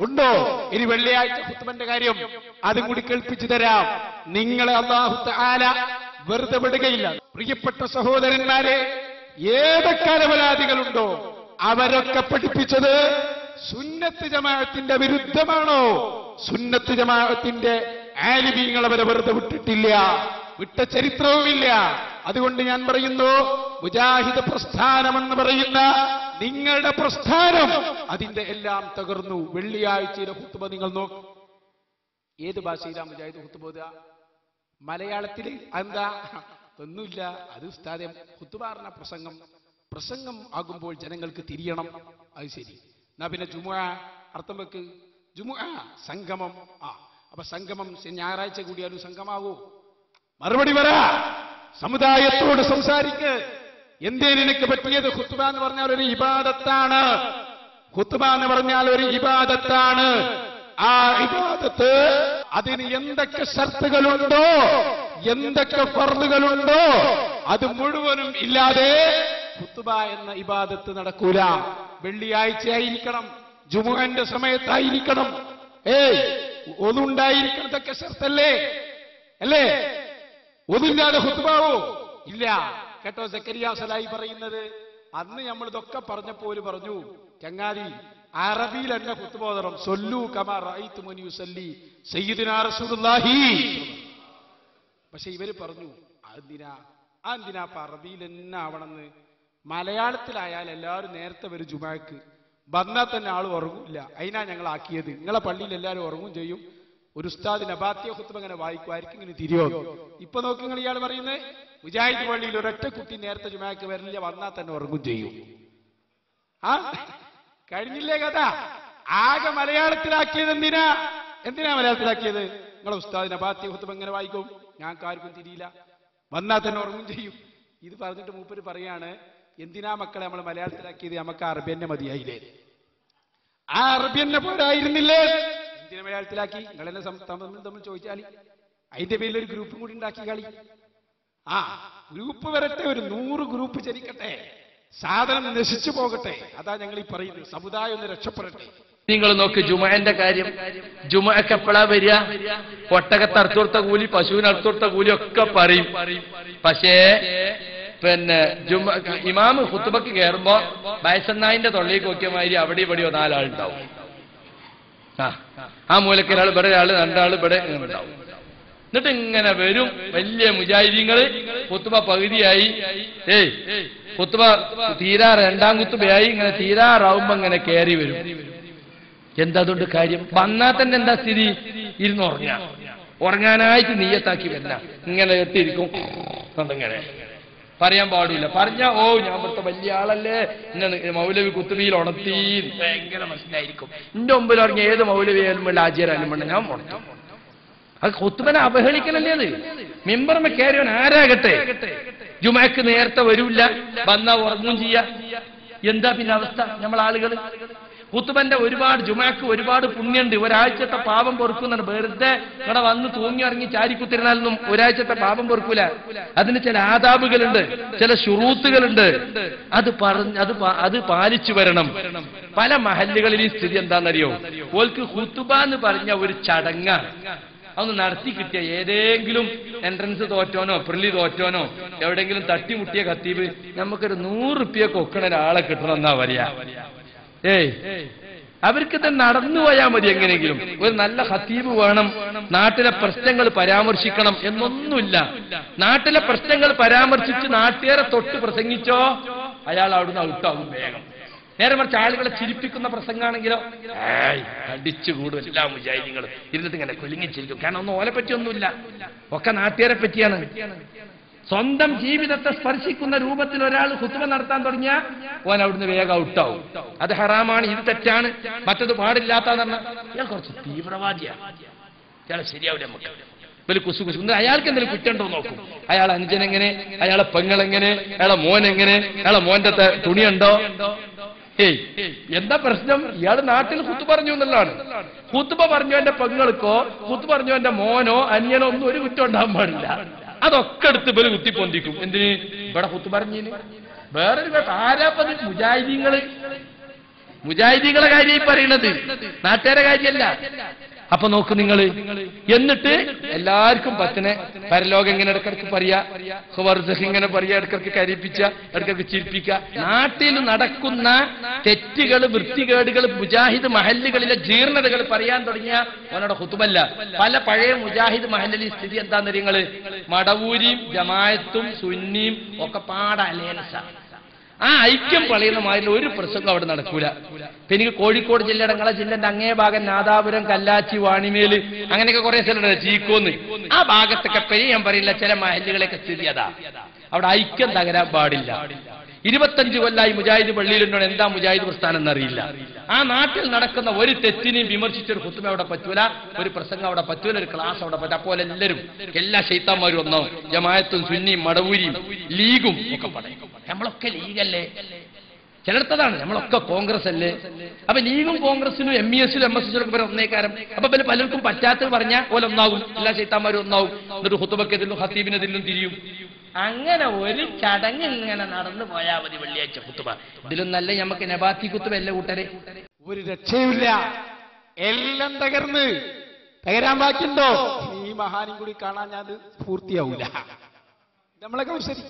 ഉണ്ടോ? ഇനി വെള്ളിയാഴ്ച ഖുത്ബന്റെ കാര്യം അതും കൂടി കേൾപ്പിച്ചു തരാം. നിങ്ങളെ അല്ലാഹു തആല വെറുതെ വിടുകയില്ല. പ്രിയപ്പെട്ട സഹോദരന്മാരെ, ഏതൊക്കെ അലവലാദികളുണ്ടോ അവരൊക്കെ പഠിപ്പിച്ചത് സുന്നത്ത് ജമാഅത്തിന്റെ വിരുദ്ധമാണോ? സുന്നത്ത് ജമാഅത്തിന്റെ ആലിമീങ്ങൾ അവരെ വെറുതെ വിട്ടിട്ടില്ല, വിട്ട ചരിത്രവുമില്ല. അതുകൊണ്ട് ഞാൻ പറയുന്നു, മുജാഹിദ് പ്രസ്ഥാനമെന്ന് പറയുന്ന നിങ്ങളുടെ പ്രസ്ഥാനം അതിന്റെ എല്ലാം തകർന്നു. വെള്ളിയാഴ്ചയിലെ ഖുത്ബ നിങ്ങൾ നോക്കും. ഏത് ഭാഷയിലാണ് മുജാഹിദ് ഖുത്ബ ഓതുക? മലയാളത്തില്? എന്താ? ഒന്നുമില്ല. അത് ഉസ്താദെ ഖുത്ബ പറഞ്ഞ പ്രസംഗം ആകുമ്പോൾ ജനങ്ങൾക്ക് തിരിയണം. അത് ശരി. എന്നാ പിന്നെ ജുമുഅ അർത്ഥം വെക്ക്. ജുമുഅ സംഗമം. അപ്പൊ സംഗമം ഞായറാഴ്ച കൂടിയാലും സംഗമാവൂ? മറുപടി പറ. സമുദായത്തോട് സംസാരിക്ക്. എന്തേ നിനക്ക് പറ്റിയത്? ഖുത്ബ എന്ന് പറഞ്ഞാൽ ഒരു ഇബാദത്താണ്. ഖുത്ബ എന്ന് പറഞ്ഞാൽ ഒരു ഇബാദത്താണ്. ആ ഇബാദത്ത് അതിന് എന്തൊക്കെ ഷർത്തുകളുണ്ടോ, എന്തൊക്കെ ഫർളുകളുണ്ടോ അത് മുഴുവനും ഇല്ലാതെ ഖുത്ബ എന്ന ഇബാദത്ത് നടക്കൂല. വെള്ളിയാഴ്ച ആയിരിക്കണം, ജുമുഅന്റെ സമയത്തായിരിക്കണം, ഒന്നുണ്ടായിരിക്കണതൊക്കെ ഷർത്തല്ലേ? അല്ലേ? ഒന്നില്ലാതെ ഖുത്ബാവോ? ഇല്ല. കേട്ടോ സക്കരിയ സലായി പറയുന്നത്? അന്ന് നമ്മൾ ഇതൊക്കെ പറഞ്ഞപ്പോൾ പറഞ്ഞു, ചങ്ങാതി അറബിയിൽ എന്നെ ഖുത്ബ ഓതണം. സൊല്ലു കമാ റഅയ്തുമുനി യുസല്ലി സയ്യിദുനാ റസൂലുള്ളാഹി. പക്ഷെ ഇവര് പറഞ്ഞു എന്തിനാ അറബിയിൽ തന്നെ ആവണമെന്ന്? മലയാളത്തിലായാൽ എല്ലാവരും നേരത്തെ വരും ജുമാക്ക്, വന്നാൽ തന്നെ ആൾ ഉറങ്ങില്ല. അതിനാ ഞങ്ങൾ ആക്കിയത്. നിങ്ങളെ പള്ളിയിൽ എല്ലാവരും ഉറങ്ങും ചെയ്യും. ഒരു ഉസ്താദ് നബാത്തിയ ഖുത്ബ ഇങ്ങനെ വായിക്കും, ആയിരിക്കും ഇങ്ങനെ തിരിയോ. ഇപ്പൊ നോക്കി നിങ്ങൾ ഇയാൾ പറയുന്നത് മുജാഹിദ് പള്ളിയിൽ ഒരൊറ്റ കുട്ടി നേരത്തെ ജുമാക്ക് വരില്ല, വന്നാൽ തന്നെ ഉറങ്ങും ചെയ്യും. കഴിഞ്ഞില്ലേ കഥ? ആകെ മലയാളത്തിലാക്കിയത് എന്തിനാ മലയാളത്തിലാക്കിയത്? നിങ്ങളെ ഉസ്താദ് നബാത്തിയ ഖുത്ബ ഇങ്ങനെ വായിക്കും, ഞങ്ങൾക്ക് ആർക്കും തിരിയില്ല, വന്നാൽ തന്നെ ഉറങ്ങും ചെയ്യും. ഇത് പറഞ്ഞിട്ട് മൂപ്പര് പറയാണ്, എന്തിനാ മക്കളെ നമ്മൾ മലയാളത്തിലാക്കിയത്? നമുക്ക് അറബിയന്നെ മതിയായില്ലേ? ആ അറബിയന്നെ പോരായിരുന്നില്ലേ? എന്തിനാ മലയാളത്തിലാക്കി? നിങ്ങളെന്നെ തമ്മിൽ ചോദിച്ചാൽ അതിന്റെ പേരിൽ ഒരു ഗ്രൂപ്പും കൂടി ഉണ്ടാക്കി കളി. ഗ്രൂപ്പ് വരട്ടെ, ഒരു 100 ഗ്രൂപ്പ് ജനിക്കട്ടെ, സാധനം നശിച്ചു പോകട്ടെ. അതാ ഞങ്ങൾ ഈ പറയുന്നത്. സമുദായം ഒന്ന് രക്ഷപ്പെടട്ടെ. നിങ്ങൾ നോക്ക് ജുമുഅന്റെ കാര്യം. ജുമുഅക്ക് എപ്പോഴാ വരിക? ഒട്ടകത്ത് അറുത്തോർത്ത കൂലി, പശുവിന് അറുത്തോർത്ത കൂലി ഒക്കെ പറയും. പക്ഷേ പിന്നെ ഇമാമ് ഖുത്ബക്ക് കയറുമ്പോ വയസ്സന്നായിന്റെ തൊള്ളേക്ക് നോക്കിയ മാതിരി അവിടെ ഇവിടെയോ 4 ആളുണ്ടാവും. ആ മൂലക്ക് ഒരാൾ ഇവിടെ, ഒരാള് 2 ആള് ഇവിടെ ഉണ്ടാവും. എന്നിട്ട് ഇങ്ങനെ വരും വലിയ മുജാഹിദീങ്ങള്. ഖുത്ബ പകുതിയായി, ഖുത്ബ തീരാ 2ാം ഖുത്ബയായി, ഇങ്ങനെ തീരാറാവുമ്പോ ഇങ്ങനെ കയറി വരും. എന്താ അതുകൊണ്ട് കാര്യം? വന്നാൽ തന്നെ എന്താ സ്ഥിതി? ഇരുന്ന് ഉറങ്ങാനായിട്ട് നീയത്താക്കി വരുന്ന ഇങ്ങനെ എത്തിയിരിക്കും. ഇങ്ങനെ പറയാൻ പാടില്ല. പറഞ്ഞ ഞാൻ ഇവിടുത്തെ വലിയ ആളല്ലേ, ഇങ്ങനെ മൗലവി കുത്തുബിയിൽ ഉണർത്തി ഭയങ്കര മനസ്സിലായിരിക്കും. എന്റെ മുമ്പിൽ ഇറങ്ങി ഏത് മൗലവിയാലും വേണ്ട, ആചാരാലും വേണ്ട, ഞാൻ ഉണർത്തും. അത് ഖുത്ബനെ അവഹേളിക്കലല്ലേ? അത് മിമ്പർമ കയറിയവൻ ആരാകട്ടെ ജുമാക്ക് നേരത്തെ വരൂല്ല, വന്നാ ഉറങ്ങും ചെയ്യാ. എന്താ പിന്നെ അവസ്ഥ? നമ്മൾ ആളുകൾ ഖുത്ബന്റെ ജുമാക്ക് ഒരുപാട് പുണ്യുണ്ട്. ഒരാഴ്ചത്തെ പാപം പൊറുക്കുന്നുണ്ട്. വെറുതെ ഇവിടെ വന്ന് തൂങ്ങി ഇറങ്ങി ചാരിക്കുത്തിരുന്നാലൊന്നും ഒരാഴ്ചത്തെ പാപം പൊറുക്കൂല. അതിന് ചില ആദാബുകളുണ്ട്, ചില ശുറൂത്തുകളുണ്ട്. അത് പാലിച്ചു വരണം. പല മഹല്ലുകളിൽ ഈ സ്ഥിതി എന്താണെന്നറിയോ? ഓൽക്ക് ഖുത്ബ എന്ന് പറഞ്ഞ ഒരു ചടങ്ങാണ്. അതൊന്ന് നടത്തി കിട്ടിയ ഏതെങ്കിലും എൻട്രൻസ് തോറ്റോനോ പ്രിലി തോറ്റോനോ എവിടെയെങ്കിലും തട്ടിമുട്ടിയ ഖത്തീബ് നമുക്കൊരു 100 റുപ്യക്ക് ഒക്കണ ഒരാളെ കിട്ടണമെന്നാ പറയാ. അവർക്കിത് നടന്നു പോയാൽ മതി. എങ്ങനെയെങ്കിലും ഒരു നല്ല ഖത്തീബ് വേണം, നാട്ടിലെ പ്രശ്നങ്ങൾ പരാമർശിക്കണം എന്നൊന്നുമില്ല. നാട്ടിലെ പ്രശ്നങ്ങൾ പരാമർശിച്ച് നാട്ടുകാരെ തൊട്ട് പ്രസംഗിച്ചോ അയാൾ അവിടുന്ന് ഔട്ടാവും വേഗം. നേരെ മറിച്ച് ആളുകളെ ചിരിപ്പിക്കുന്ന പ്രസംഗമാണെങ്കിലോ അടിച്ചുകൂടും എല്ലാ മുജാഹിദീങ്ങളും ഇരുന്നിട്ട് ഇങ്ങനെ കുലുങ്ങിച്ചിരിക്കും. കാരണം ഒന്നും ഓലെ പറ്റിയൊന്നുമില്ല, ഒക്കെ നാട്ടുകാരെ പറ്റിയാണ്. സ്വന്തം ജീവിതത്തെ സ്പർശിക്കുന്ന രൂപത്തിൽ ഒരാൾ ഖുത്ബ നടത്താൻ തുടങ്ങിയാൽ ഓൻ അവിടുന്ന് വേഗം ഔട്ടാവും. അത് ഹറാമാണ്, ഇത് തെറ്റാണ്, മറ്റത് പാടില്ലാത്തതെന്ന് പറഞ്ഞാൽ ഇയാൾ കുറച്ച് തീവ്രവാദിയാണ്, ഇയാൾ ശരിയാവില്ല. നമുക്ക് വലിയ കുസു അയാൾക്ക് എന്തെങ്കിലും കുറ്റമുണ്ടോ നോക്കും. അയാൾ അനുജനെങ്ങനെ, അയാളെ പെങ്ങളെങ്ങനെ, അയാളെ മോനെങ്ങനെ, അയാളെ മോന്റെ തുണിയുണ്ടോ? എന്താ പ്രശ്നം? ഇയാൾ നാട്ടിൽ ഖുത്ബ പറഞ്ഞു എന്നുള്ളതാണ്. ഖുത്ബ പറഞ്ഞു എന്റെ പെങ്ങൾക്കോ ഖുത്ബ പറഞ്ഞു എന്റെ മോനോ അനിയനോ ഒന്നും ഒരു കുറ്റം ഉണ്ടാകാൻ പാടില്ല. അതൊക്കെ എടുത്ത് ഇവര് കുത്തിപ്പൊന്തിക്കും. എന്തിന്? ഇവിടെ ഖുത്ബ പറഞ്ഞിന് വേറൊരു ആരാപ്പത് മുജാഹിദീങ്ങള് മുജാഹിദീങ്ങളെ കാര്യമായി പറയണത്, നാട്ടുകാരെ കാര്യമല്ല. അപ്പൊ നോക്ക് നിങ്ങൾ. എന്നിട്ട് എല്ലാവർക്കും പറ്റണേ പരലോകം ഇങ്ങനെ ഇടക്കിടക്ക് പറയാ, ഖുബർസഖ് ഇങ്ങനെ പറയാ, ഇടക്കിടക്ക് കരിപ്പിച്ച, ഇടക്കിടക്ക് ചിരിപ്പിക്കുക. നാട്ടിൽ നടക്കുന്ന തെറ്റുകൾ, വൃത്തികേടുകൾ, മുജാഹിദ് മഹല്ലുകളിലെ ജീർണതകൾ പറയാൻ തുടങ്ങിയ അവനോട് ഖുതുബല്ല. പല പഴയ മുജാഹിദ് മഹല്ലിലെ സ്ഥിതി എന്താന്ന് നിങ്ങള്, മടവൂരിയും ജമായത്തും സുന്നിയും ഒക്കെ പാട അലയൻസ. ആ ഐക്യം പറയുന്ന മാതിരി ഒരു പ്രസംഗം അവിടെ നടക്കൂല. ഇപ്പൊ എനിക്ക് കോഴിക്കോട് ജില്ലയുടെ നിങ്ങളെ ജില്ലന്റെ അങ്ങേ ഭാഗം നാദാപുരം, കല്ലാച്ചി, വാണിമേല് അങ്ങനെയൊക്കെ കുറെ സ്ഥലമുണ്ട്, ചീക്കോന്ന്, ആ ഭാഗത്തൊക്കെ പേര് ഞാൻ പറയില്ല, ചില മഹല്ലുകളൊക്കെ സ്ഥിതി അതാ. അവിടെ ഐക്യം തകരാൻ പാടില്ല. 25 കൊല്ലായി മുജാഹിദ് പള്ളിയിലുണ്ടോ, എന്താ മുജാഹിദ് പ്രസ്ഥാനം എന്നറിയില്ല. ആ നാട്ടിൽ നടക്കുന്ന ഒരു തെറ്റിനെയും വിമർശിച്ചൊരു ഖുത്ബ അവിടെ പറ്റൂല, ഒരു പ്രസംഗം അവിടെ പറ്റൂല, ഒരു ക്ലാസ് അവിടെ പറ്റും. അപ്പോൾ എല്ലാവരും, എല്ലാ ശൈത്താന്മാരും ഒന്നാവും. ജമായത്തും സുന്നിയും മടവൂരിയും ലീഗും ഒക്കെ പറയും. നമ്മളൊക്കെ ലീഗല്ലേ, ചിലർത്തതാണ്, നമ്മളൊക്കെ കോൺഗ്രസ് അല്ലേ. അപ്പൊ ലീഗും കോൺഗ്രസിനും MESലും MSSലും ഒക്കെ ഒന്നേക്കാരം. അപ്പൊ പിന്നെ പലർക്കും പറ്റാത്തത് പറഞ്ഞാൽ പോലെ ഒന്നാകും, എല്ലാ ശൈത്താന്മാരും ഒന്നാവും. എന്നിട്ട് ഖുത്ബക്കെതിലും ഖത്തീബിനെതിലും തിരിയും. അങ്ങനെ ഒരു ചടങ്ങ് ഇങ്ങനെ നടന്നു പോയാൽ മതി വെള്ളിയാഴ്ച ഖുത്ബ. ഇതിലും നല്ല നമുക്ക് നബാത്തി ഖുത്ബ അല്ലേ കൂട്ടരെ? ഒരു രക്ഷയുമില്ല, എല്ലാം തകരാൻ ബാക്കിയുണ്ടോ? ഈ മഹാനും കൂടി കാണാൻ അത് പൂർത്തിയാവൂല. നമ്മളൊക്കെ ശരി